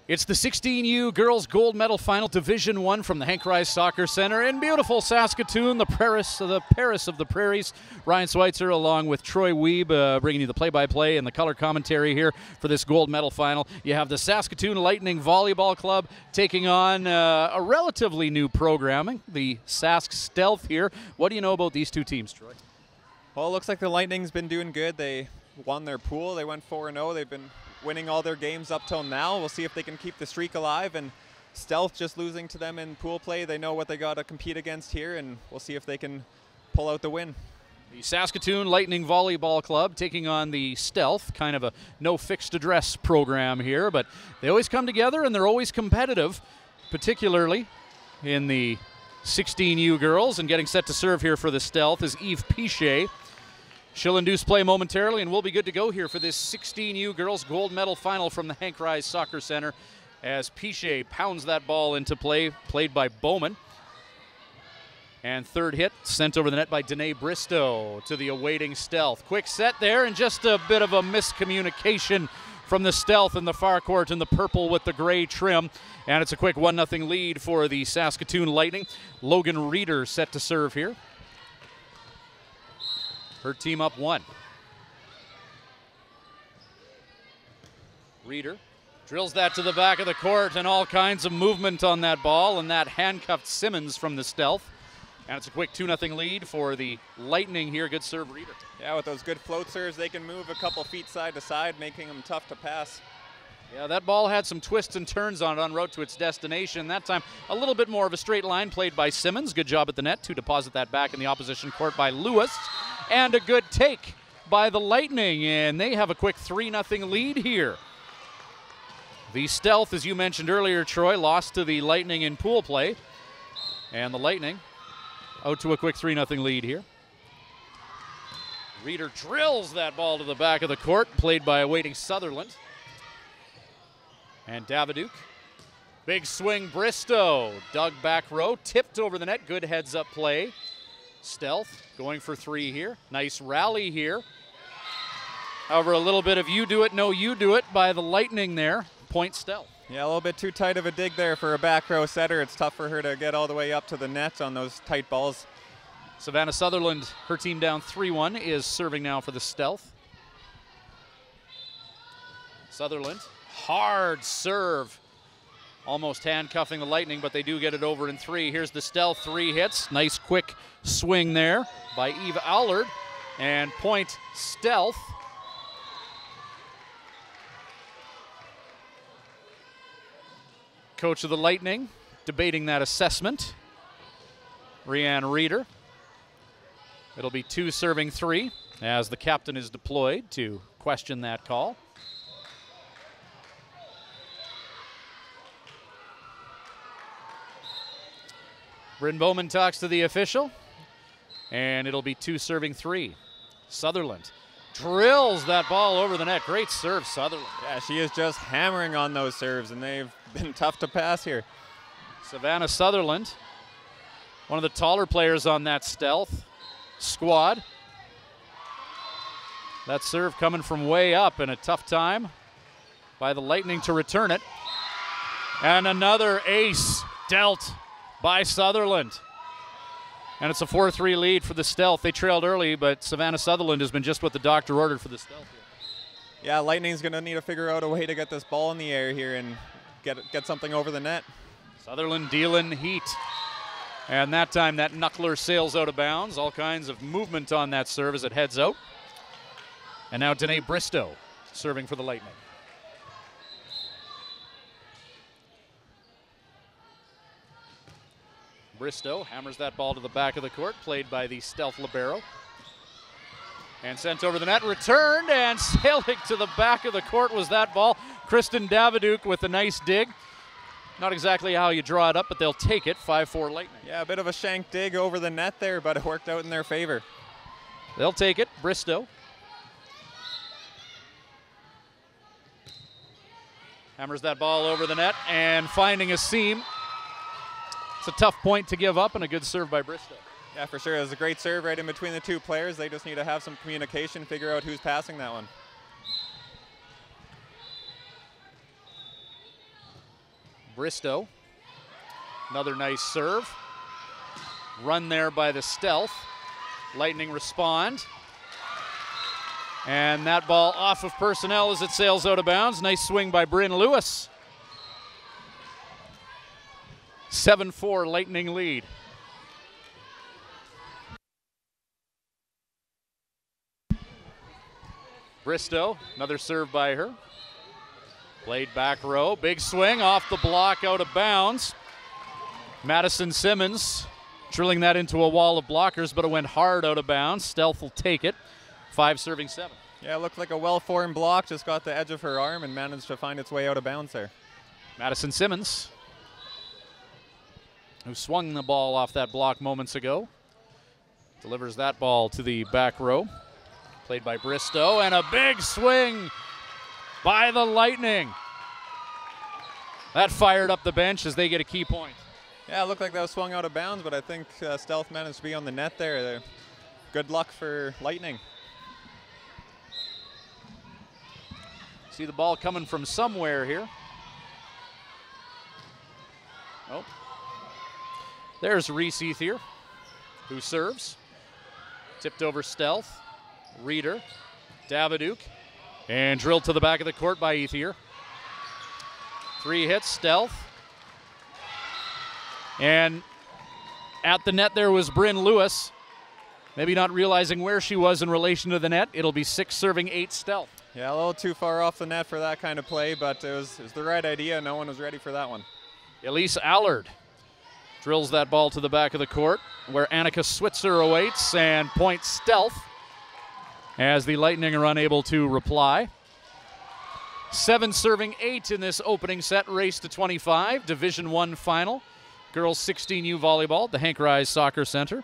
It's the 16U Girls Gold Medal Final Division I from the Henk Ruys Soccer Center in beautiful Saskatoon, the Paris of the Prairies. Ryan Schweitzer along with Troy Wiebe bringing you the play-by-play and the color commentary here for this gold medal final. You have the Saskatoon Lightning Volleyball Club taking on a relatively new programming, the Sask Stealth here. What do you know about these two teams, Troy? Well, it looks like the Lightning's been doing good. They won their pool. They went 4-0. They've been winning all their games up till now. We'll see if they can keep the streak alive. And Stealth just losing to them in pool play. They know what they got to compete against here, and we'll see if they can pull out the win. The Saskatoon Lightning Volleyball Club taking on the Stealth, kind of a no fixed address program here, but they always come together and they're always competitive, particularly in the 16U girls. And getting set to serve here for the Stealth is Eve Pichet. She'll induce play momentarily, and we'll be good to go here for this 16U Girls Gold Medal Final from the Henk Ruys Soccer Center as Pichet pounds that ball into play, played by Bowman. And third hit sent over the net by Danae Bristow to the awaiting Stealth. Quick set there, and just a bit of a miscommunication from the Stealth in the far court in the purple with the gray trim. And it's a quick 1-0 lead for the Saskatoon Lightning. Logan Reeder set to serve here. Her team up 1. Reeder drills that to the back of the court, and all kinds of movement on that ball, and that handcuffed Simmons from the Stealth. And it's a quick 2-0 lead for the Lightning here. Good serve, Reeder. Yeah, with those good float serves, they can move a couple feet side to side, making them tough to pass. Yeah, that ball had some twists and turns on it en route to its destination. That time, a little bit more of a straight line played by Simmons. Good job at the net to deposit that back in the opposition court by Lewis. And a good take by the Lightning, and they have a quick 3-0 lead here. The Stealth, as you mentioned earlier, Troy, lost to the Lightning in pool play. And the Lightning out to a quick 3-0 lead here. Reeder drills that ball to the back of the court, played by awaiting Sutherland. And Daviduke. Big swing, Bristow. Dug back row, tipped over the net. Good heads-up play. Stealth going for 3 here. Nice rally here. However, a little bit of you do it, no you do it by the Lightning there. Point Stealth. Yeah, a little bit too tight of a dig there for a back row setter. It's tough for her to get all the way up to the net on those tight balls. Savannah Sutherland, her team down 3-1, is serving now for the Stealth. Sutherland, hard serve. Almost handcuffing the Lightning, but they do get it over in 3. Here's the Stealth, 3 hits. Nice quick swing there by Eva Allard. And point Stealth. Coach of the Lightning debating that assessment. Rianne Reeder. It'll be 2 serving 3 as the captain is deployed to question that call. Bryn Bowman talks to the official, and it'll be 2 serving 3. Sutherland drills that ball over the net. Great serve, Sutherland. Yeah, she is just hammering on those serves, and they've been tough to pass here. Savannah Sutherland, one of the taller players on that Stealth squad. That serve coming from way up, and a tough time by the Lightning to return it. And another ace dealt by Sutherland. And it's a 4-3 lead for the Stealth. They trailed early, but Savannah Sutherland has been just what the doctor ordered for the Stealth here. Yeah, Lightning's going to need to figure out a way to get this ball in the air here and get something over the net. Sutherland dealing heat. And that time that knuckler sails out of bounds. All kinds of movement on that serve as it heads out. And now Danae Bristow serving for the Lightning. Bristow hammers that ball to the back of the court, played by the Stealth libero. And sent over the net, returned, and sailing to the back of the court was that ball. Kristen Daviduke with a nice dig. Not exactly how you draw it up, but they'll take it. 5-4 Lightning. Yeah, a bit of a shank dig over the net there, but it worked out in their favor. They'll take it. Bristow hammers that ball over the net and finding a seam. It's a tough point to give up, and a good serve by Bristow. Yeah, for sure. It was a great serve right in between the 2 players. They just need to have some communication, figure out who's passing that one. Bristow. Another nice serve. Run there by the Stealth. Lightning respond. And that ball off of personnel as it sails out of bounds. Nice swing by Bryn Ruys. 7-4 Lightning lead. Bristow, another serve by her. Played back row, big swing off the block, out of bounds. Madison Simmons drilling that into a wall of blockers, but it went hard out of bounds. Stealth will take it. 5-7. Yeah, it looked like a well-formed block, just got the edge of her arm and managed to find its way out of bounds there. Madison Simmons, who swung the ball off that block moments ago, delivers that ball to the back row. Played by Bristow, and a big swing by the Lightning. That fired up the bench as they get a key point. Yeah, it looked like that was swung out of bounds, but I think Stealth managed to be on the net there. Good luck for Lightning. See the ball coming from somewhere here. Oh. There's Ruys here, who serves. Tipped over Stealth. Reeder, Daviduk, and drilled to the back of the court by Ethier. 3 hits, Stealth. And at the net there was Bryn Ruys. Maybe not realizing where she was in relation to the net. It'll be 6-8 Stealth. Yeah, a little too far off the net for that kind of play, but it was the right idea. No one was ready for that one. Elise Allard drills that ball to the back of the court where Annika Switzer awaits and points Stealth, as the Lightning are unable to reply. 7-8 in this opening set, race to 25, Division I final. Girls 16U volleyball at the Henk Ruys Soccer Center.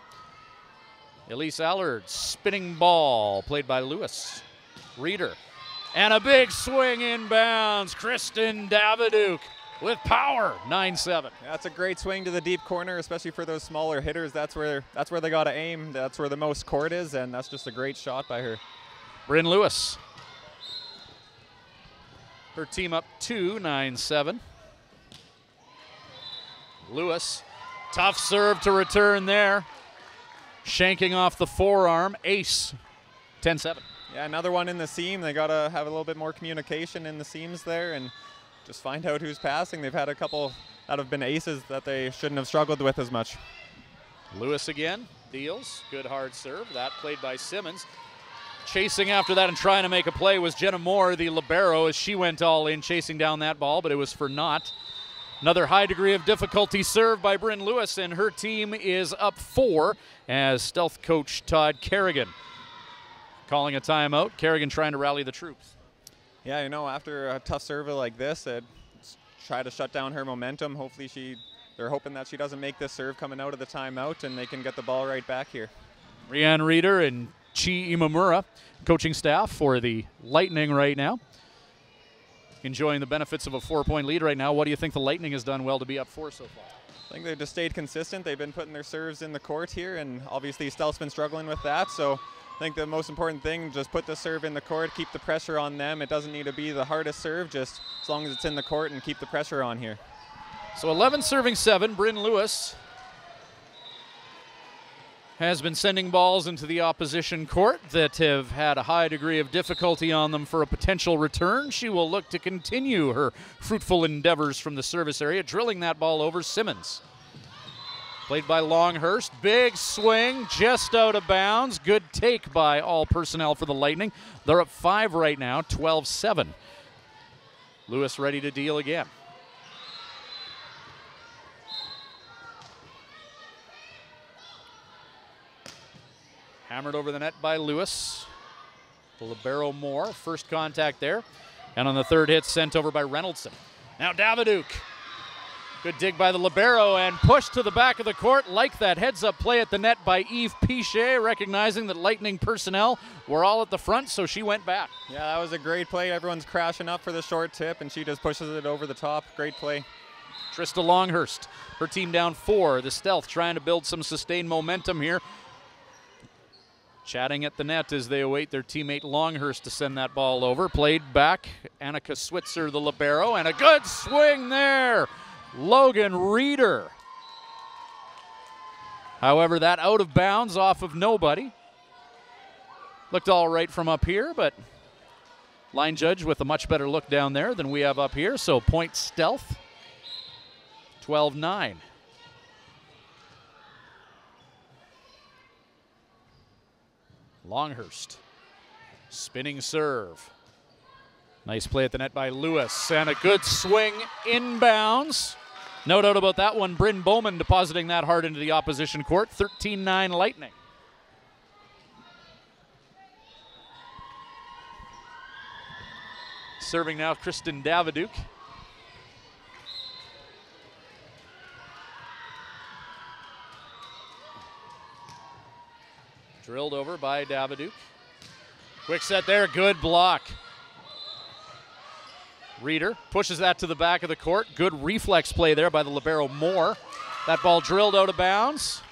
Elise Allard, spinning ball, played by Ruys. Reeder, and a big swing inbounds. Kristen Daviduk with power, 9-7. Yeah, that's a great swing to the deep corner, especially for those smaller hitters. That's where they got to aim. That's where the most court is, and that's just a great shot by her. Bryn Ruys. Her team up 2, 9-7. Ruys, tough serve to return there. Shanking off the forearm, ace, 10-7. Yeah, another one in the seam. They got to have a little bit more communication in the seams there and just find out who's passing. They've had a couple that have been aces that they shouldn't have struggled with as much. Ruys again, deals, good hard serve. That played by Simmons. Chasing after that and trying to make a play was Jenna Moore, the libero, as she went all in chasing down that ball, but it was for naught. Another high degree of difficulty serve by Bryn Ruys, and her team is up 4 as Stealth coach Todd Kerrigan calling a timeout. Kerrigan trying to rally the troops. Yeah, you know, after a tough serve like this, try to shut down her momentum. Hopefully they're hoping that she doesn't make this serve coming out of the timeout and they can get the ball right back here. Rianne Reeder and Chi Imamura, coaching staff for the Lightning right now. Enjoying the benefits of a 4-point lead right now. What do you think the Lightning has done well to be up 4 so far? I think they've just stayed consistent. They've been putting their serves in the court here, and obviously Stealth's been struggling with that. So I think the most important thing, just put the serve in the court, keep the pressure on them. It doesn't need to be the hardest serve, just as long as it's in the court and keep the pressure on here. So 11-7, Bryn Ruys has been sending balls into the opposition court that have had a high degree of difficulty on them for a potential return. She will look to continue her fruitful endeavors from the service area, drilling that ball over Simmons. Played by Longhurst. Big swing, just out of bounds. Good take by all personnel for the Lightning. They're up 5 right now, 12-7. Ruys ready to deal again. Hammered over the net by Ruys. The libero Moore, first contact there. And on the third hit, sent over by Reynoldson. Now Daviduk. Good dig by the libero and pushed to the back of the court. Like that heads-up play at the net by Eve Pichet, recognizing that Lightning personnel were all at the front, so she went back. Yeah, that was a great play. Everyone's crashing up for the short tip, and she just pushes it over the top. Great play. Trista Longhurst, her team down 4. The Stealth trying to build some sustained momentum here. Chatting at the net as they await their teammate Longhurst to send that ball over. Played back, Annika Switzer, the libero, and a good swing there Logan Reeder. However, that out of bounds off of nobody. Looked all right from up here, but line judge with a much better look down there than we have up here, so point Stealth, 12-9. Longhurst, spinning serve. Nice play at the net by Lewis, and a good swing inbounds. No doubt about that one. Bryn Bowman depositing that hard into the opposition court. 13-9 Lightning. Serving now Kristen Davidouk. Drilled over by Davidouk. Quick set there, good block. Reeder pushes that to the back of the court. Good reflex play there by the libero Moore. That ball drilled out of bounds.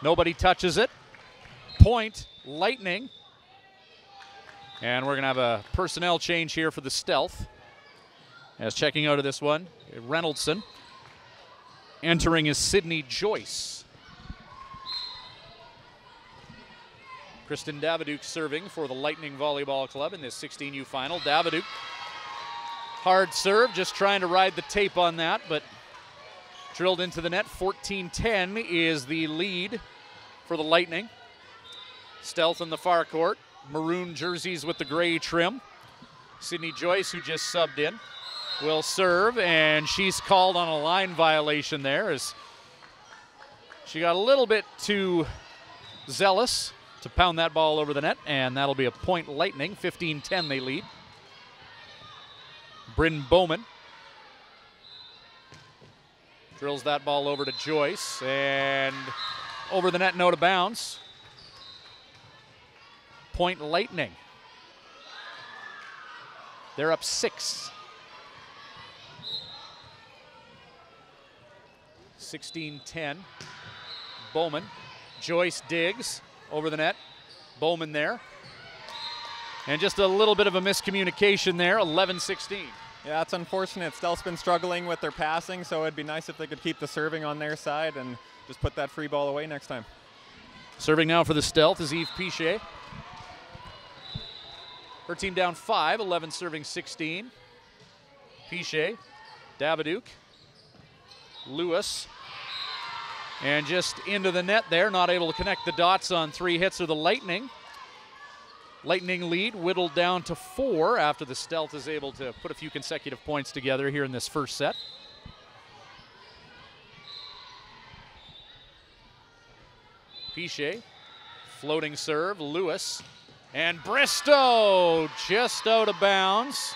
Nobody touches it. Point Lightning. And we're going to have a personnel change here for the Stealth. As checking out of this one, Reynoldson. Entering is Sydney Joyce. Kristen Davidouk serving for the Lightning Volleyball Club in this 16U final. Davidouk, hard serve, just trying to ride the tape on that, but drilled into the net. 14-10 is the lead for the Lightning. Stealth in the far court. Maroon jerseys with the gray trim. Sydney Joyce, who just subbed in, will serve, and she's called on a line violation there as she got a little bit too zealous to pound that ball over the net, and that'll be a point Lightning. 15-10 they lead. Bryn Bowman drills that ball over to Joyce, and over the net and out of bounds. Point Lightning. They're up 6. 16-10. Bowman. Joyce digs over the net. Bowman there. And just a little bit of a miscommunication there. 11-16. Yeah, it's unfortunate. Stealth's been struggling with their passing, so it'd be nice if they could keep the serving on their side and just put that free ball away next time. Serving now for the Stealth is Eve Pichet. Her team down 5, 11 serving 16. Pichet, Davidouk, Lewis, and just into the net there, not able to connect the dots on 3 hits of the Lightning. Lightning lead whittled down to 4 after the Stealth is able to put a few consecutive points together here in this first set. Pichet, floating serve, Lewis, and Bristow just out of bounds.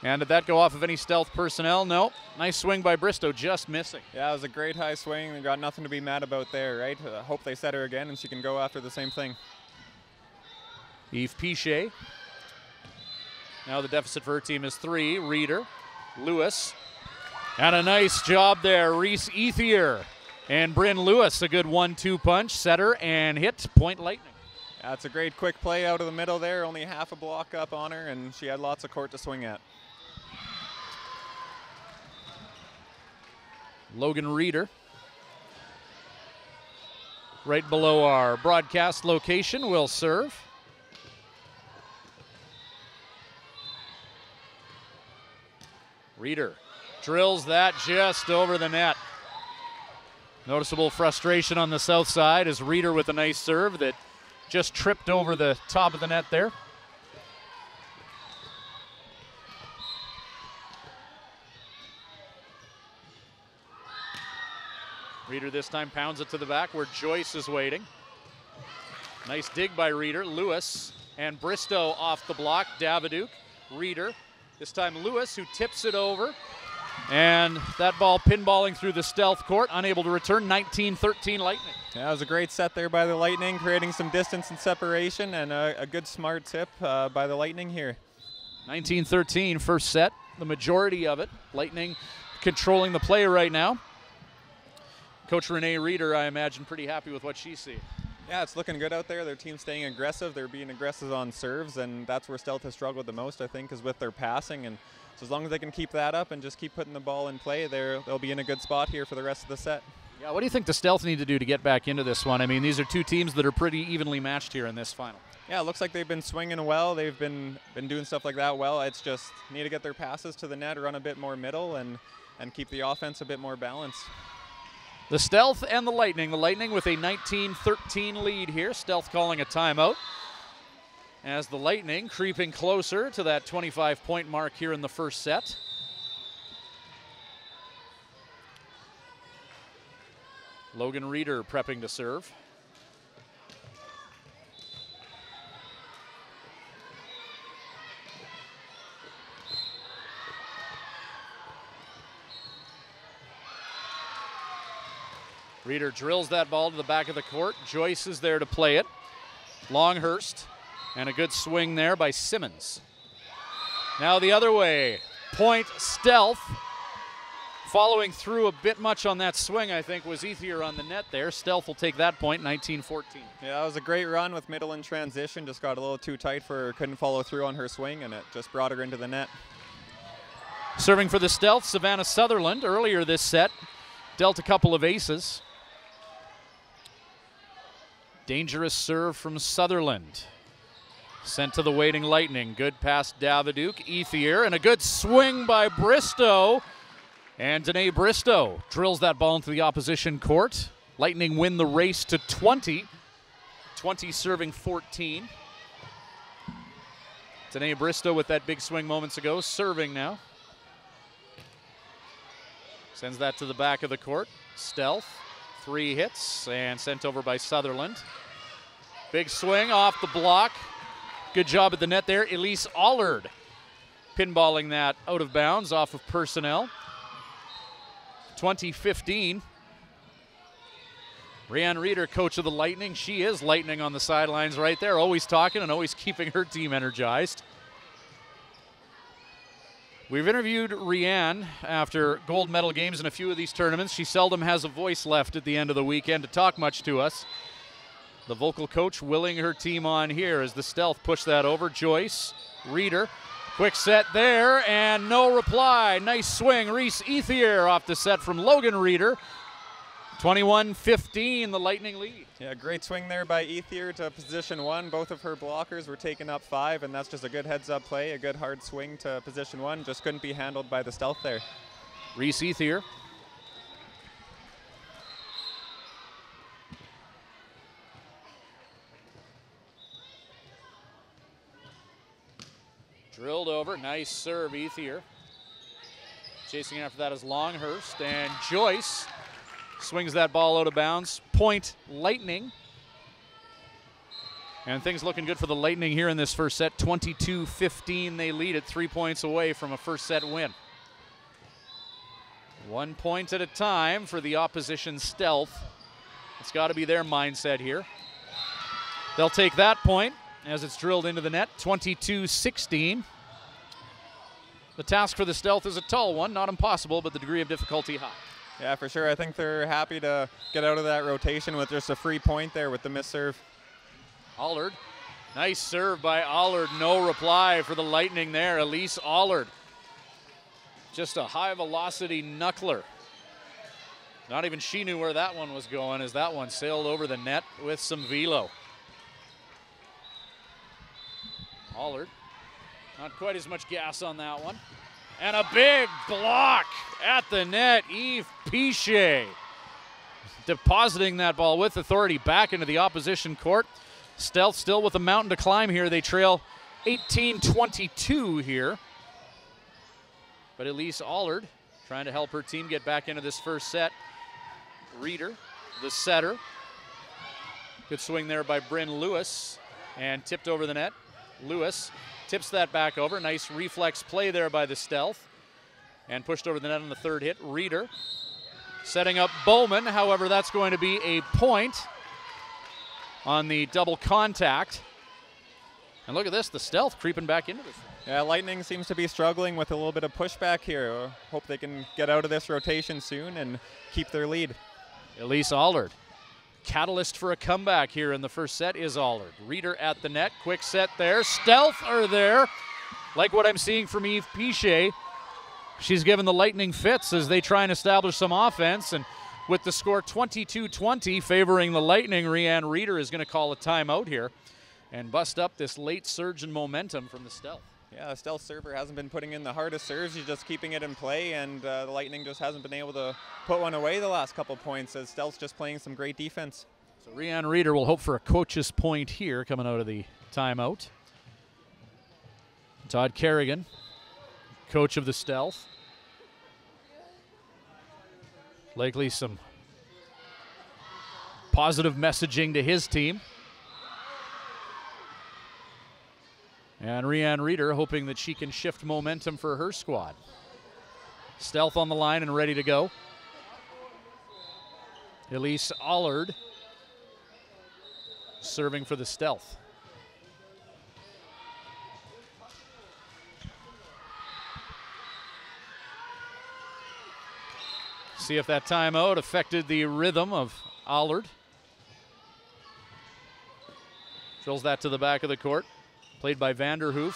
And did that go off of any Stealth personnel? No. Nice swing by Bristow, just missing. Yeah, it was a great high swing. They got nothing to be mad about there, right? Hope they set her again and she can go after the same thing. Eve Pichet. Now the deficit for her team is 3. Reeder, Lewis, and a nice job there. Reese Ethier and Bryn Lewis, a good 1-2 punch, setter and hit. Point Lightning. Yeah, it's a great quick play out of the middle there. Only half a block up on her, and she had lots of court to swing at. Logan Reeder, right below our broadcast location, will serve. Reeder drills that just over the net. Noticeable frustration on the south side as Reeder with a nice serve that just tripped over the top of the net there. Reeder this time pounds it to the back where Joyce is waiting. Nice dig by Reeder. Lewis and Bristow off the block. Davidouk, Reeder. This time Lewis, who tips it over. And that ball pinballing through the Stealth court, unable to return. 19-13 Lightning. Yeah, it was a great set there by the Lightning, creating some distance and separation, and a good smart tip by the Lightning here. 19-13 first set, the majority of it. Lightning controlling the play right now. Coach Renee Reeder, I imagine, pretty happy with what she sees. Yeah, it's looking good out there. Their team's staying aggressive. They're being aggressive on serves, and that's where Stealth has struggled the most, I think, is with their passing. And so as long as they can keep that up and just keep putting the ball in play, they'll be in a good spot here for the rest of the set. Yeah, what do you think the Stealth need to do to get back into this one? I mean, these are two teams that are pretty evenly matched here in this final. Yeah, it looks like they've been swinging well. They've been doing stuff like that well. It's just need to get their passes to the net, run a bit more middle, and keep the offense a bit more balanced. The Stealth and the Lightning. The Lightning with a 19-13 lead here. Stealth calling a timeout. As the Lightning creeping closer to that 25-point mark here in the first set. Logan Reeder prepping to serve. Reeder drills that ball to the back of the court. Joyce is there to play it. Longhurst, and a good swing there by Simmons. Now the other way, point Stealth. Following through a bit much on that swing, I think, was Ethier on the net there. Stealth will take that point, 19-14. Yeah, that was a great run with middle in transition. Just got a little too tight for her, couldn't follow through on her swing, and it just brought her into the net. Serving for the Stealth, Savannah Sutherland. Earlier this set, dealt a couple of aces. Dangerous serve from Sutherland. Sent to the waiting Lightning. Good pass, Davidouk. Ethier, and a good swing by Bristow. And Danae Bristow drills that ball into the opposition court. Lightning win the race to 20. 20 serving 14. Danae Bristow with that big swing moments ago, serving now. Sends that to the back of the court. Stealth. 3 hits and sent over by Sutherland. Big swing off the block. Good job at the net there. Elise Allard pinballing that out of bounds off of personnel. 20-15. Brianne Reeder, coach of the Lightning. She is Lightning on the sidelines right there, always talking and always keeping her team energized. We've interviewed Rianne after gold medal games in a few of these tournaments. She seldom has a voice left at the end of the weekend to talk much to us. The vocal coach willing her team on here as the Stealth push that over. Joyce, Reeder, quick set there and no reply. Nice swing, Reese Ethier off the set from Logan Reeder. 21-15, the Lightning lead. Yeah, great swing there by Ethier to position 1. Both of her blockers were taking up 5, and that's just a good heads-up play, a good hard swing to position 1. Just couldn't be handled by the Stealth there. Reese Ethier. Drilled over, nice serve, Ethier. Chasing after that is Longhurst, and Joyce swings that ball out of bounds. Point Lightning. And things looking good for the Lightning here in this first set. 22-15, they lead it, 3 points away from a first set win. 1 point at a time for the opposition Stealth. It's got to be their mindset here. They'll take that point as it's drilled into the net, 22-16. The task for the Stealth is a tall one, not impossible, but the degree of difficulty high. Yeah, for sure. I think they're happy to get out of that rotation with just a free point there with the miss serve. Allard. Nice serve by Allard. No reply for the Lightning there. Elise Allard. Just a high-velocity knuckler. Not even she knew where that one was going as that one sailed over the net with some velo. Allard. Not quite as much gas on that one. And a big block at the net. Eve Piche depositing that ball with authority back into the opposition court. Stealth still with a mountain to climb here. They trail 18-22 here. But Elise Allard trying to help her team get back into this first set. Reeder, the setter. Good swing there by Bryn Lewis and tipped over the net. Lewis tips that back over. Nice reflex play there by the Stealth. And pushed over the net on the third hit. Reeder setting up Bowman. However, that's going to be a point on the double contact. And look at this, the Stealth creeping back into this. Yeah, Lightning seems to be struggling with a little bit of pushback here. Hope they can get out of this rotation soon and keep their lead. Elise Allard catalyst for a comeback here in the first set is Allard. Reader at the net, quick set there. Stealth are there. Like what I'm seeing from Eve Piché. She's given the Lightning fits as they try and establish some offense, and with the score 22-20 favoring the Lightning, Rianne Reader is going to call a timeout here and bust up this late surge in momentum from the Stealth. Yeah, the Stealth server hasn't been putting in the hardest serves. She's just keeping it in play, and the Lightning just hasn't been able to put one away the last couple points as Stealth's just playing some great defense. So Rianne Reader will hope for a coach's point here coming out of the timeout. Todd Kerrigan, coach of the Stealth. Likely some positive messaging to his team. And Rianne Reader hoping that she can shift momentum for her squad. Stealth on the line and ready to go. Elise Allard serving for the Stealth. See if that timeout affected the rhythm of Allard. Drills that to the back of the court. Played by Vanderhoof.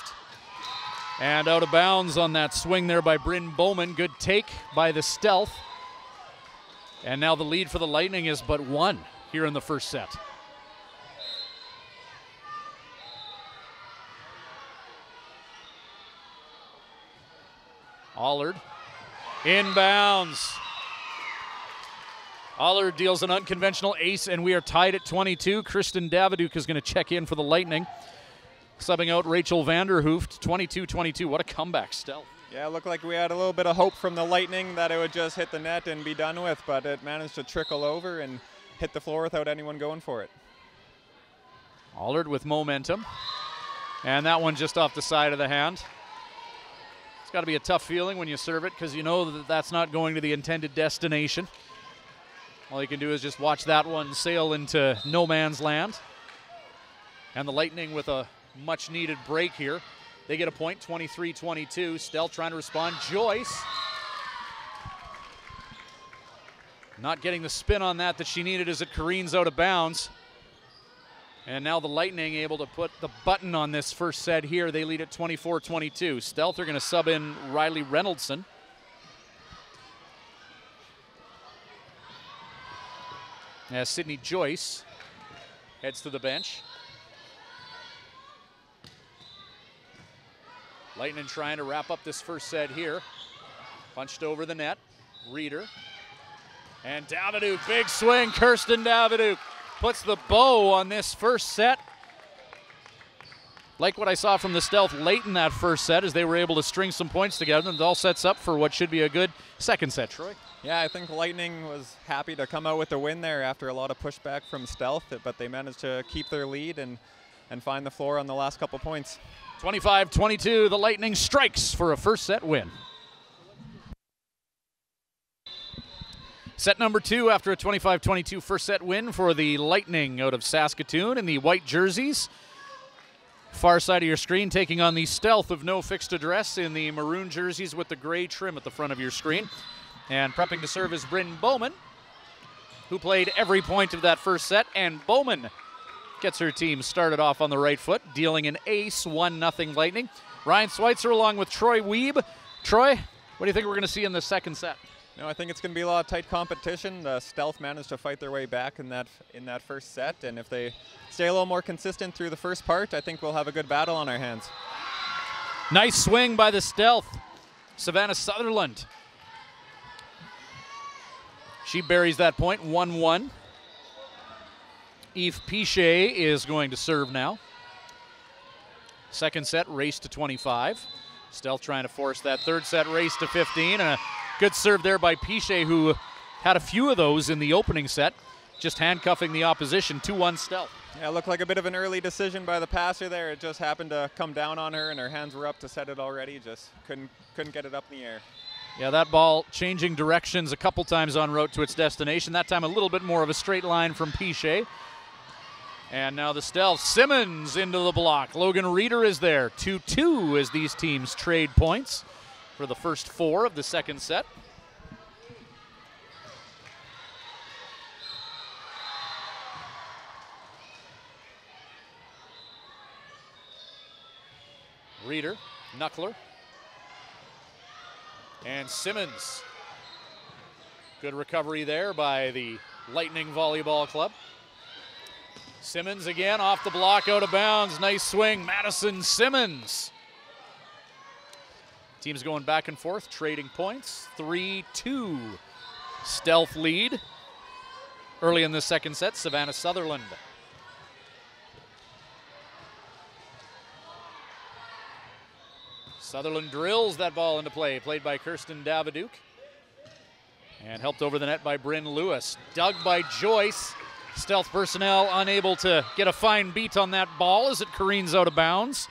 And out of bounds on that swing there by Bryn Bowman. Good take by the Stealth. And now the lead for the Lightning is but one here in the first set. Allard inbounds. Allard deals an unconventional ace, and we are tied at 22. Kristen Davidouk is going to check in for the Lightning. Subbing out Rachel Vanderhoof, 22-22. What a comeback, Stealth. Yeah, it looked like we had a little bit of hope from the Lightning that it would just hit the net and be done with, but it managed to trickle over and hit the floor without anyone going for it. Allard with momentum. And that one just off the side of the hand. It's got to be a tough feeling when you serve it because you know that that's not going to the intended destination. All you can do is just watch that one sail into no man's land. And the Lightning with a much-needed break here. They get a point, 23-22. Stealth trying to respond. Joyce not getting the spin on that she needed as it careens out of bounds. And now the Lightning able to put the button on this first set here. They lead at 24-22. Stealth are going to sub in Riley Reynoldson. As Sydney Joyce heads to the bench. Lightning trying to wrap up this first set here. Punched over the net. Reader. And Davidouk, big swing. Kirsten Davidouk puts the bow on this first set. Like what I saw from the Stealth late in that first set as they were able to string some points together, and it all sets up for what should be a good second set, Troy. Yeah, I think Lightning was happy to come out with a win there after a lot of pushback from Stealth, but they managed to keep their lead and find the floor on the last couple points. 25-22, the Lightning strikes for a first set win. Set number two after a 25-22 first set win for the Lightning out of Saskatoon in the white jerseys. Far side of your screen taking on the Stealth of no fixed address in the maroon jerseys with the gray trim at the front of your screen. And prepping to serve is Bryn Bowman, who played every point of that first set, and Bowman gets her team started off on the right foot, dealing an ace, 1-0 Lightning. Ryan Schweitzer along with Troy Weeb. Troy, what do you think we're going to see in the second set? No, I think it's going to be a lot of tight competition. The Stealth managed to fight their way back in that first set, and if they stay a little more consistent through the first part, I think we'll have a good battle on our hands. Nice swing by the Stealth. Savannah Sutherland. She buries that point, 1-1. Eve Piché is going to serve now. Second set, race to 25. Stealth trying to force that third set race to 15. And a good serve there by Piché, who had a few of those in the opening set, just handcuffing the opposition. 2-1 Stealth. Yeah, it looked like a bit of an early decision by the passer there. It just happened to come down on her, and her hands were up to set it already. Just couldn't get it up in the air. Yeah, that ball changing directions a couple times en route to its destination. That time a little bit more of a straight line from Piché. And now the Stealth. Simmons into the block. Logan Reader is there. 2-2 as these teams trade points for the first four of the second set. Reeder, Knuckler. And Simmons. Good recovery there by the Lightning Volleyball Club. Simmons again off the block, out of bounds. Nice swing, Madison Simmons. Teams going back and forth, trading points. 3-2 Stealth lead. Early in the second set, Savannah Sutherland. Sutherland drills that ball into play, played by Kirsten Daviduke. And helped over the net by Bryn Lewis. Dug by Joyce. Stealth personnel unable to get a fine beat on that ball as it careens out of bounds.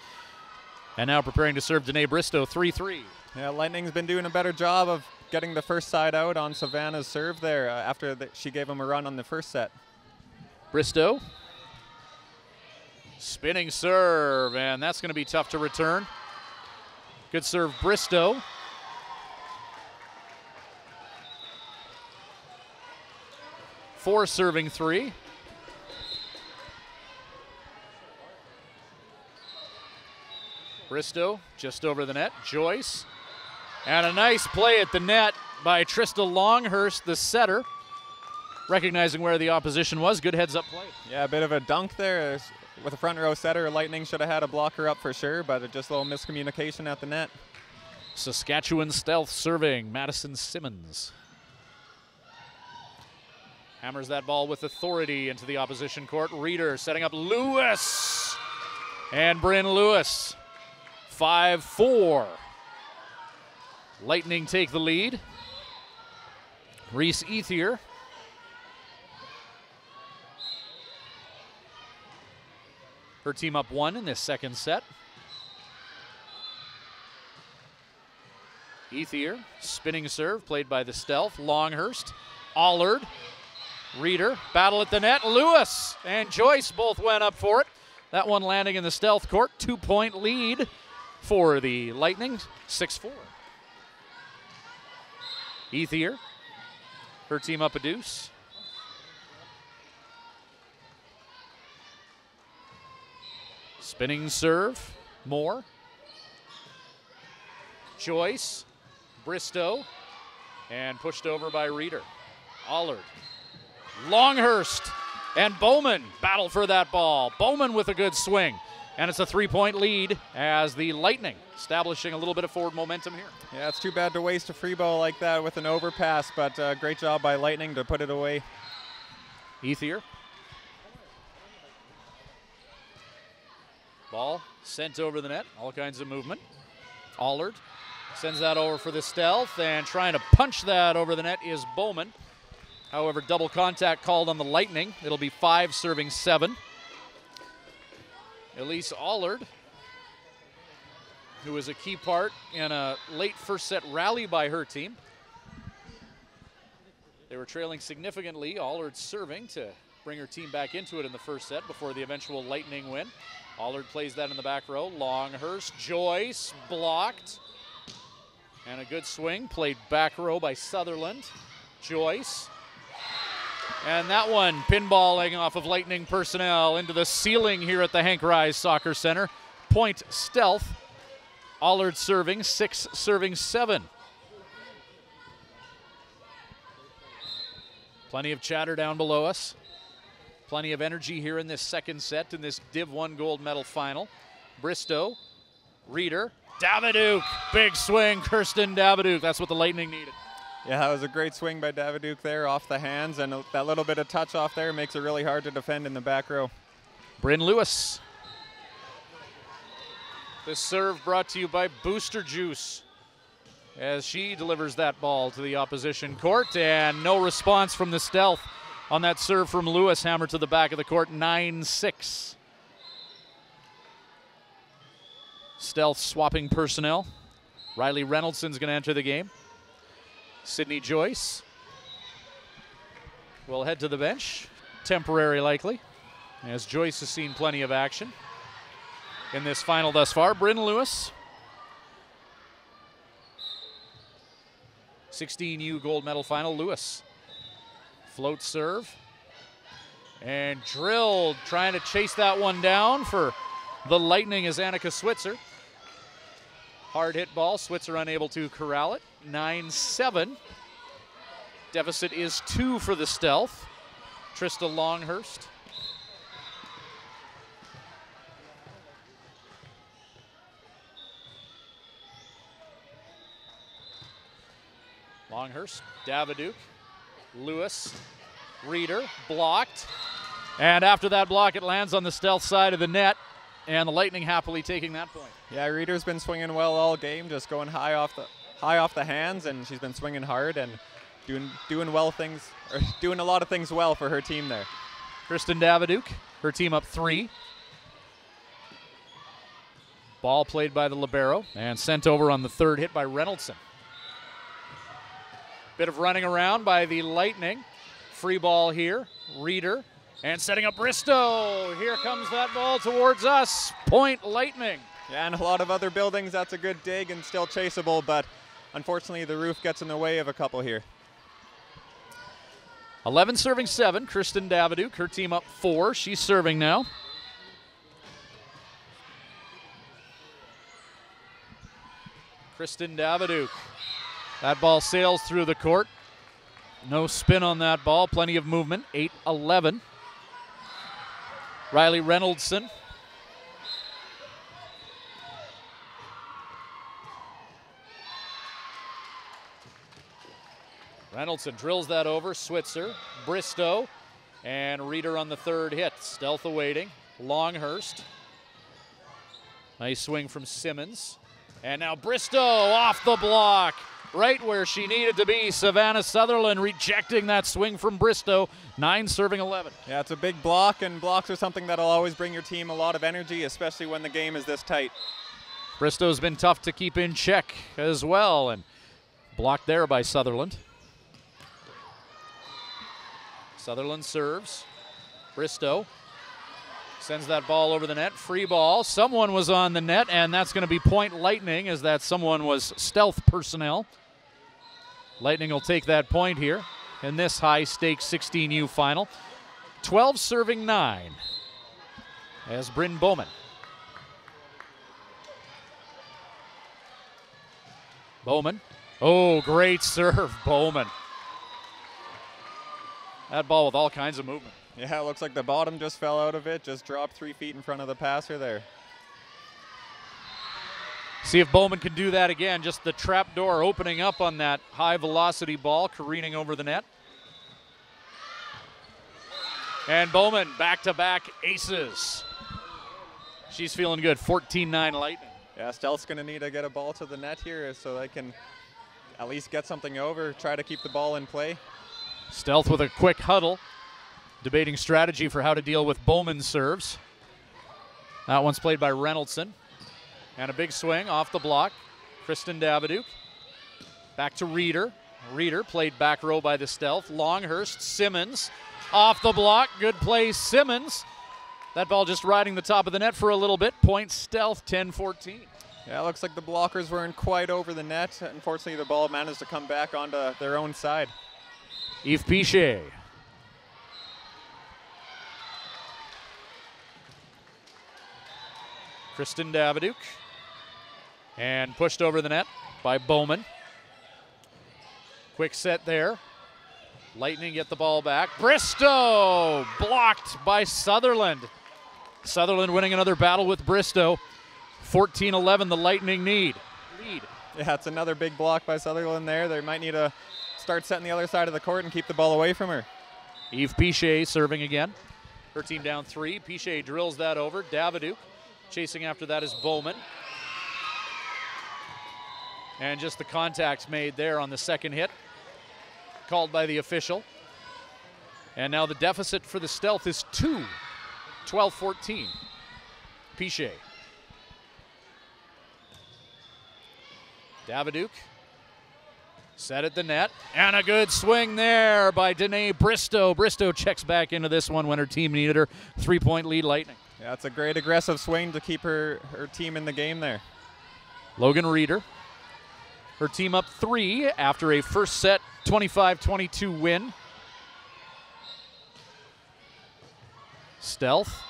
And now preparing to serve Danae Bristow, 3-3. Yeah, Lightning's been doing a better job of getting the first side out on Savannah's serve there after she gave him a run on the first set. Bristow. Spinning serve, and that's going to be tough to return. Good serve, Bristow. Four serving three. Bristow just over the net. Joyce. And a nice play at the net by Trista Longhurst, the setter. Recognizing where the opposition was. Good heads-up play. Yeah, a bit of a dunk there. With a front row setter, Lightning should have had a blocker up for sure, but just a little miscommunication at the net. Saskatchewan Stealth serving, Madison Simmons. Hammers that ball with authority into the opposition court. Reeder setting up Lewis. And Bryn Lewis. 5-4. Lightning take the lead. Reese Ethier. Her team up one in this second set. Ethier, spinning serve, played by the Stealth. Longhurst, Allard, Reeder, battle at the net. Lewis and Joyce both went up for it. That one landing in the Stealth court. 2-point lead for the Lightning, 6-4. Ethier, her team up a deuce. Spinning serve, Moore. Joyce, Bristow, and pushed over by Reeder. Allard, Longhurst, and Bowman battle for that ball. Bowman with a good swing, and it's a 3-point lead as the Lightning establishing a little bit of forward momentum here. Yeah, it's too bad to waste a free ball like that with an overpass, but great job by Lightning to put it away. Ethier. Ball sent over the net, all kinds of movement. Allard sends that over for the Stealth, and trying to punch that over the net is Bowman. However, double contact called on the Lightning. It'll be 5 serving 7. Elise Allard, who was a key part in a late first set rally by her team. They were trailing significantly. Allard serving to bring her team back into it in the first set before the eventual Lightning win. Allard plays that in the back row. Longhurst, Joyce, blocked. And a good swing, played back row by Sutherland. Joyce. And that one pinballing off of Lightning personnel into the ceiling here at the Henk Ruys Soccer Center. Point Stealth. Allard serving, 6 serving 7. Plenty of chatter down below us. Plenty of energy here in this second set in this Div 1 gold medal final. Bristow, Reeder, Daviduke, big swing, Kirsten Daviduke. That's what the Lightning needed. Yeah, that was a great swing by Daviduke there off the hands, and that little bit of touch off there makes it really hard to defend in the back row. Bryn Lewis. This serve brought to you by Booster Juice as she delivers that ball to the opposition court, and no response from the Stealth on that serve from Lewis, hammered to the back of the court, 9-6. Stealth swapping personnel. Riley Reynoldson's going to enter the game. Sydney Joyce will head to the bench, temporary likely, as Joyce has seen plenty of action in this final thus far. Bryn Lewis, 16U gold medal final. Lewis, float serve, and drilled, trying to chase that one down for the Lightning is Annika Switzer. Hard hit ball. Switzer unable to corral it. 9-7. Deficit is 2 for the Stealth. Trista Longhurst. Longhurst, Daviduke, Lewis, Reeder, blocked. And after that block, it lands on the Stealth side of the net. And the Lightning happily taking that point. Yeah, Reeder's been swinging well all game, just going high off the hands, and she's been swinging hard and doing a lot of things well for her team there. Kristen Daviduke, her team up 3. Ball played by the libero and sent over on the third hit by Reynoldson. Bit of running around by the Lightning. Free ball here. Reeder. And setting up Bristow. Here comes that ball towards us. Point Lightning. Yeah, and a lot of other buildings, that's a good dig and still chaseable, but unfortunately the roof gets in the way of a couple here. 11 serving 7. Kristen Daviduke, her team up 4. She's serving now. Kristen Daviduke. That ball sails through the court. No spin on that ball. Plenty of movement. 8-11. Riley Reynoldson. Reynoldson drills that over. Switzer, Bristow, and Reeder on the third hit. Stealth awaiting. Longhurst. Nice swing from Simmons. And now Bristow off the block. Right where she needed to be. Savannah Sutherland rejecting that swing from Bristow. 9 serving 11. Yeah, it's a big block, and blocks are something that'll always bring your team a lot of energy, especially when the game is this tight. Bristow's been tough to keep in check as well, and blocked there by Sutherland. Sutherland serves. Bristow sends that ball over the net. Free ball. Someone was on the net, and that's going to be point Lightning, as that someone was Stealth personnel. Lightning will take that point here in this high-stakes 16U final. 12 serving 9 as Bryn Bowman. Bowman. Oh, great serve, Bowman. That ball with all kinds of movement. Yeah, it looks like the bottom just fell out of it, just dropped 3 feet in front of the passer there. See if Bowman can do that again. Just the trap door opening up on that high velocity ball, careening over the net. And Bowman back-to-back aces. She's feeling good. 14-9 Lightning. Yeah, Stealth's going to need to get a ball to the net here so they can at least get something over, try to keep the ball in play. Stealth with a quick huddle, debating strategy for how to deal with Bowman's serves. That one's played by Reynoldson. And a big swing off the block. Kristen Daviduke. Back to Reeder. Reeder played back row by the Stealth. Longhurst, Simmons. Off the block. Good play, Simmons. That ball just riding the top of the net for a little bit. Point Stealth, 10-14. Yeah, it looks like the blockers weren't quite over the net. Unfortunately, the ball managed to come back onto their own side. Yves Pichet. Kristen Daviduke. And pushed over the net by Bowman. Quick set there. Lightning get the ball back. Bristow blocked by Sutherland. Sutherland winning another battle with Bristow. 14-11 the Lightning lead. Yeah, it's another big block by Sutherland there. They might need to start setting the other side of the court and keep the ball away from her. Yves Pichet serving again. Her team down 3. Pichet drills that over. Daviduke chasing after that is Bowman. And just the contacts made there on the second hit, called by the official. And now the deficit for the Stealth is 2. 12-14. Pichet. Daviduke. Set at the net. And a good swing there by Danae Bristow. Bristow checks back into this one when her team needed her. 3-point lead Lightning. Yeah, it's a great aggressive swing to keep her team in the game there. Logan Reeder. Her team up 3 after a first set 25-22 win. Stealth,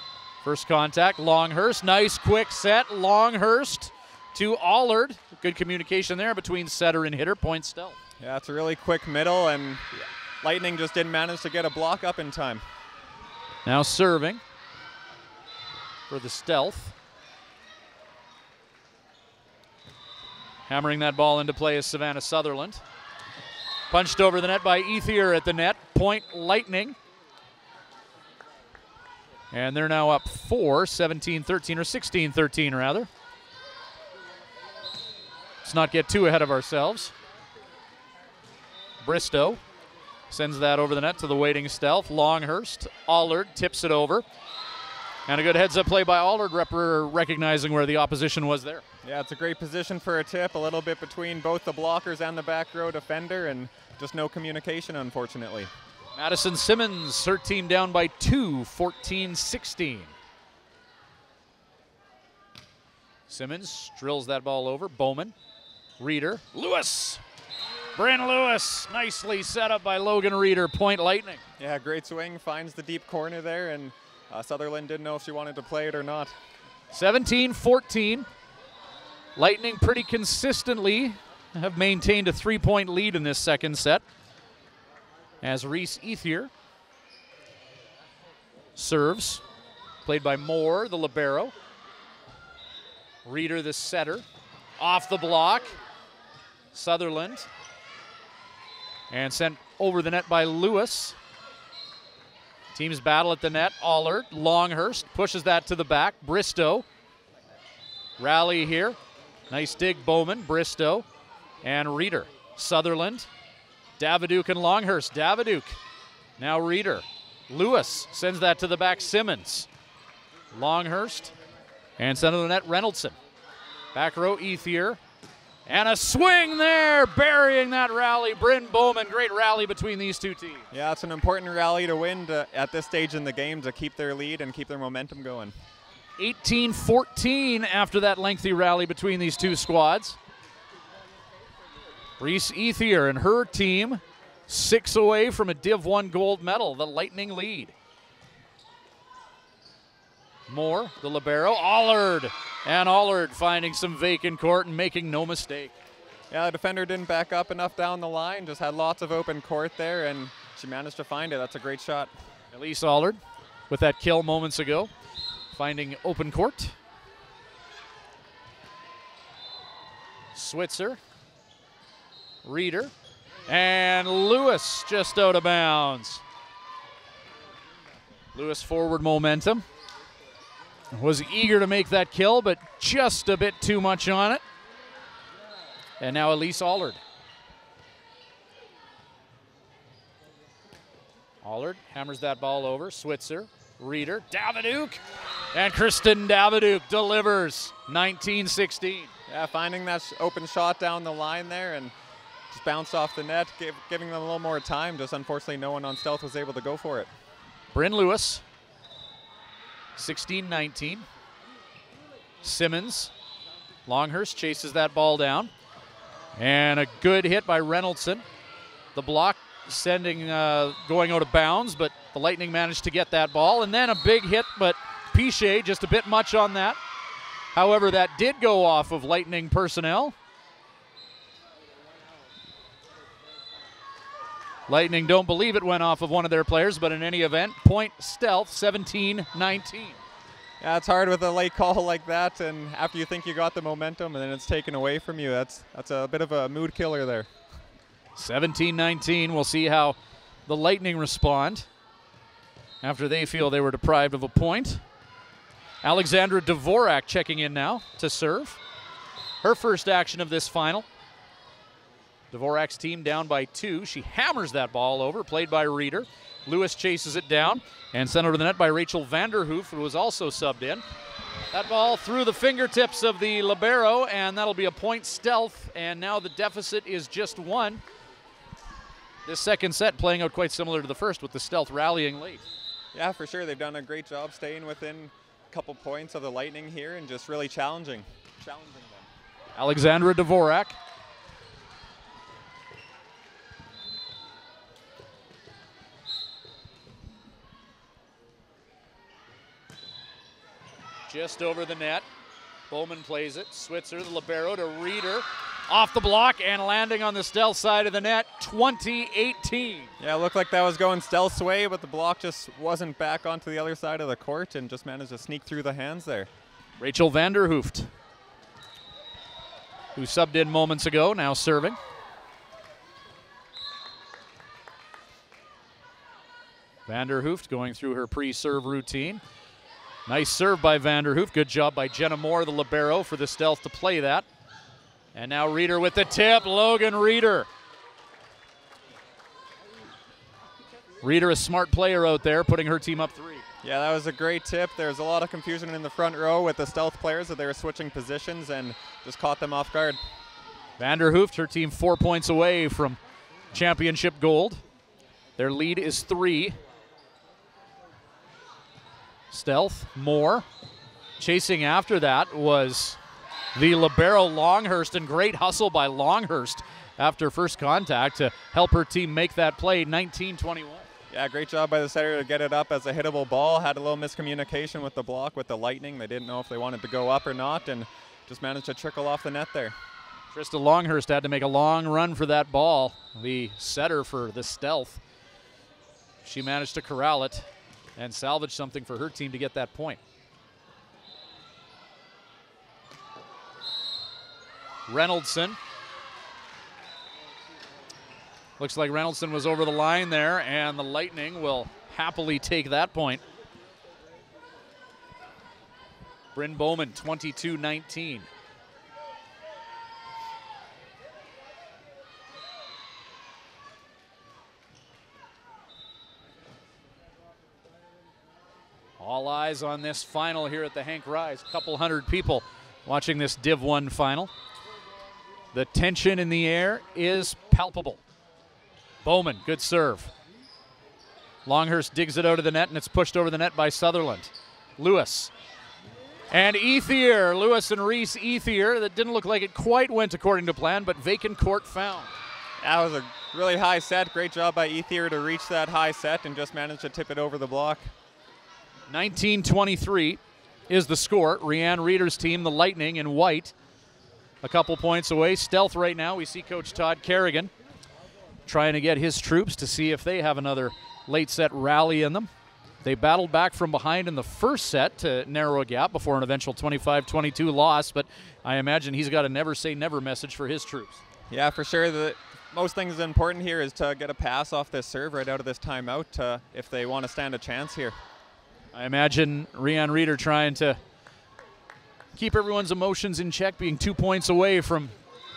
first contact, Longhurst, nice quick set, Longhurst to Allard. Good communication there between setter and hitter. Point Stealth. Yeah, it's a really quick middle, and Lightning just didn't manage to get a block up in time. Now serving for the Stealth. Hammering that ball into play is Savannah Sutherland. Punched over the net by Ethier at the net. Point Lightning. And they're now up 4, 17-13, or 16-13 rather. Let's not get too ahead of ourselves. Bristow sends that over the net to the waiting Stealth. Longhurst. Allard tips it over. And a good heads-up play by Allard, recognizing where the opposition was there. Yeah, it's a great position for a tip, a little bit between both the blockers and the back row defender, and just no communication, unfortunately. Madison Simmons, her team down by 2, 14-16. Simmons drills that ball over. Bowman, Reeder, Lewis. Bryn Lewis, nicely set up by Logan Reeder. Point Lightning. Yeah, great swing, finds the deep corner there, and Sutherland didn't know if she wanted to play it or not. 17-14. Lightning pretty consistently have maintained a 3-point lead in this second set. As Reese Ethier serves, played by Moore, the libero. Reeder, the setter, off the block. Sutherland, and sent over the net by Lewis. Teams battle at the net. Allard, Longhurst pushes that to the back. Bristow, rally here. Nice dig, Bowman, Bristow, and Reeder. Sutherland, Davidouk and Longhurst. Davidouk, now Reeder. Lewis sends that to the back, Simmons. Longhurst, and center of the net, Reynoldson. Back row, Ethier. And a swing there, burying that rally. Bryn Bowman, great rally between these two teams. Yeah, it's an important rally to win at this stage in the game to keep their lead and keep their momentum going. 18-14 after that lengthy rally between these two squads. Reese Ethier and her team 6 away from a Div 1 gold medal. The Lightning lead. Moore, the libero, Allard. And Allard finding some vacant court and making no mistake. Yeah, the defender didn't back up enough down the line, just had lots of open court there, and she managed to find it. That's a great shot. Elise Allard with that kill moments ago, finding open court. Switzer, Reeder, and Lewis just out of bounds. Lewis forward momentum. Was eager to make that kill, but just a bit too much on it. And now Elise Allard. Allard hammers that ball over. Switzer, Reeder, Davidouk, and Kristen Davidouk delivers. 19-16. Yeah, finding that open shot down the line there and just bounced off the net, giving them a little more time. Just unfortunately no one on Stealth was able to go for it. Bryn Lewis, 16-19. Simmons, Longhurst chases that ball down. And a good hit by Reynoldson. The block sending, going out of bounds, but the Lightning managed to get that ball. And then a big hit, but Pichet just a bit much on that. However, that did go off of Lightning personnel. Lightning don't believe it went off of one of their players, but in any event, point Stealth, 17-19. Yeah, it's hard with a late call like that, and after you think you got the momentum and then it's taken away from you, that's a bit of a mood killer there. 17-19, we'll see how the Lightning respond after they feel they were deprived of a point. Alexandra Dvorak checking in now to serve. Her first action of this final. Dvorak's team down by 2. She hammers that ball over, played by Reeder. Lewis chases it down and sent over the net by Rachel Vanderhoof, who was also subbed in. That ball through the fingertips of the libero, and that'll be a point Stealth, and now the deficit is just 1. This second set playing out quite similar to the first with the Stealth rallying late. Yeah, for sure. They've done a great job staying within a couple points of the Lightning here and just really challenging them. Alexandra Dvorak. Just over the net. Bowman plays it. Switzer, the libero, to Reeder. Off the block and landing on the Stealth side of the net, 20-18. Yeah, it looked like that was going Stealth's way, but the block just wasn't back onto the other side of the court and just managed to sneak through the hands there. Rachel Vanderhoof, who subbed in moments ago, now serving. Vanderhoof going through her pre-serve routine. Nice serve by Vanderhoof. Good job by Jenna Moore, the libero, for the Stealth to play that. And now Reeder with the tip, Logan Reeder. Reeder, a smart player out there, putting her team up 3. Yeah, that was a great tip. There's a lot of confusion in the front row with the Stealth players that they were switching positions and just caught them off guard. Vanderhoof, her team 4 points away from championship gold. Their lead is 3. Stealth, Moore. Chasing after that was the libero Longhurst, and great hustle by Longhurst after first contact to help her team make that play, 19-21. Yeah, great job by the setter to get it up as a hittable ball. Had a little miscommunication with the block with the Lightning. They didn't know if they wanted to go up or not and just managed to trickle off the net there. Trista Longhurst had to make a long run for that ball, the setter for the Stealth. She managed to corral it and salvage something for her team to get that point. Reynoldson. Looks like Reynoldson was over the line there, and the Lightning will happily take that point. Bryn Bowman, 22-19. All eyes on this final here at the Henk Ruys. A couple hundred people watching this Div 1 final. The tension in the air is palpable. Bowman, good serve. Longhurst digs it out of the net, and it's pushed over the net by Sutherland. Lewis. And Ethier, Lewis and Reese Ethier. That didn't look like it quite went according to plan, but vacant court found. That was a really high set. Great job by Ethier to reach that high set and just manage to tip it over the block. 19-23 is the score. Rianne Reeder's team, the Lightning, in white, a couple points away. Stealth right now, we see Coach Todd Kerrigan trying to get his troops to see if they have another late set rally in them. They battled back from behind in the first set to narrow a gap before an eventual 25-22 loss, but I imagine he's got a never say never message for his troops. Yeah, for sure. The most things important here is to get a pass off this serve right out of this timeout if they want to stand a chance here. I imagine Rianne Reeder trying to keep everyone's emotions in check, being 2 points away from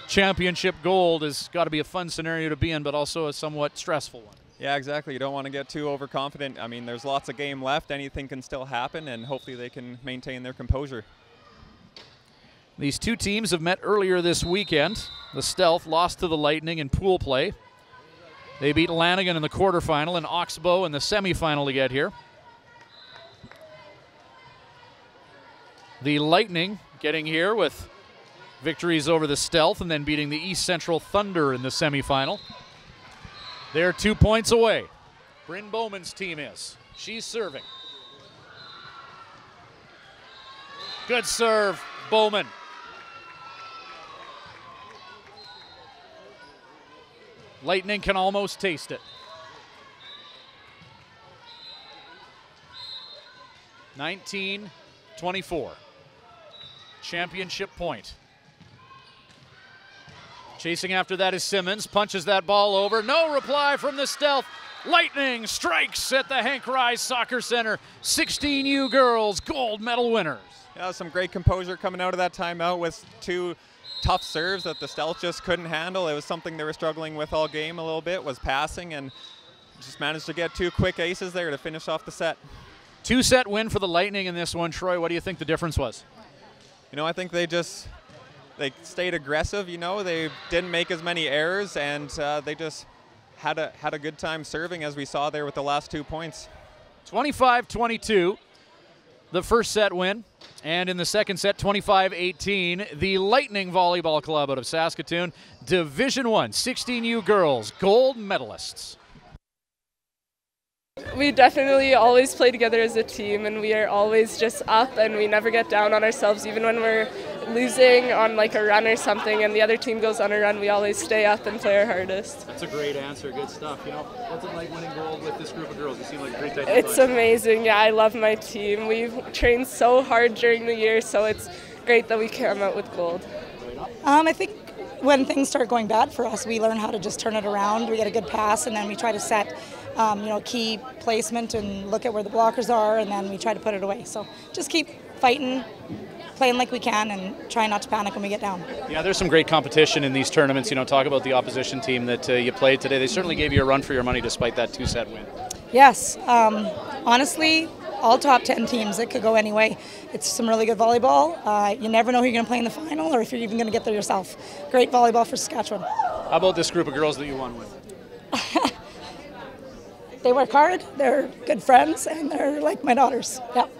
championship gold has got to be a fun scenario to be in, but also a somewhat stressful one. Yeah, exactly. You don't want to get too overconfident. I mean, there's lots of game left. Anything can still happen, and hopefully they can maintain their composure. These two teams have met earlier this weekend. The Stealth lost to the Lightning in pool play. They beat Lanigan in the quarterfinal and Oxbow in the semifinal to get here. The Lightning getting here with victories over the Stealth and then beating the East Central Thunder in the semifinal. They're 2 points away. Bryn Bowman's team is. She's serving. Good serve, Bowman. Lightning can almost taste it. 19-24. Championship point. Chasing after that is Simmons, punches that ball over. No reply from the Stealth. Lightning strikes at the Henk Ruys Soccer Center. 16U girls gold medal winners. Yeah, some great composure coming out of that timeout with two tough serves that the Stealth just couldn't handle. It was something they were struggling with all game a little bit, was passing, and just managed to get two quick aces there to finish off the set. 2-set win for the Lightning in this one. Troy, what do you think the difference was? You know, I think they stayed aggressive. You know, they didn't make as many errors, and they just had a good time serving, as we saw there with the last 2 points. 25-22, the first set win, and in the second set, 25-18, the Lightning Volleyball Club out of Saskatoon, Division I 16U girls gold medalists. We definitely always play together as a team, and we are always just up, and we never get down on ourselves. Even when we're losing on like a run or something and the other team goes on a run, we always stay up and play our hardest. That's a great answer. Good stuff. You know, what's it like winning gold with this group of girls? You seem like a great type of It's amazing. Yeah, I love my team. We've trained so hard during the year, so it's great that we come out with gold. I think when things start going bad for us, we learn how to just turn it around. We get a good pass, and then we try to set key placement and look at where the blockers are, and then we try to put it away. So just keep fighting, playing like we can, and try not to panic when we get down. Yeah, there's some great competition in these tournaments. You know, talk about the opposition team that you played today. They certainly gave you a run for your money despite that 2-set win. Yes. Honestly, all top 10 teams, it could go any way. It's some really good volleyball. You never know who you're going to play in the final or if you're even going to get there yourself. Great volleyball for Saskatchewan. How about this group of girls that you won with? They work hard, they're good friends, and they're like my daughters. Yep.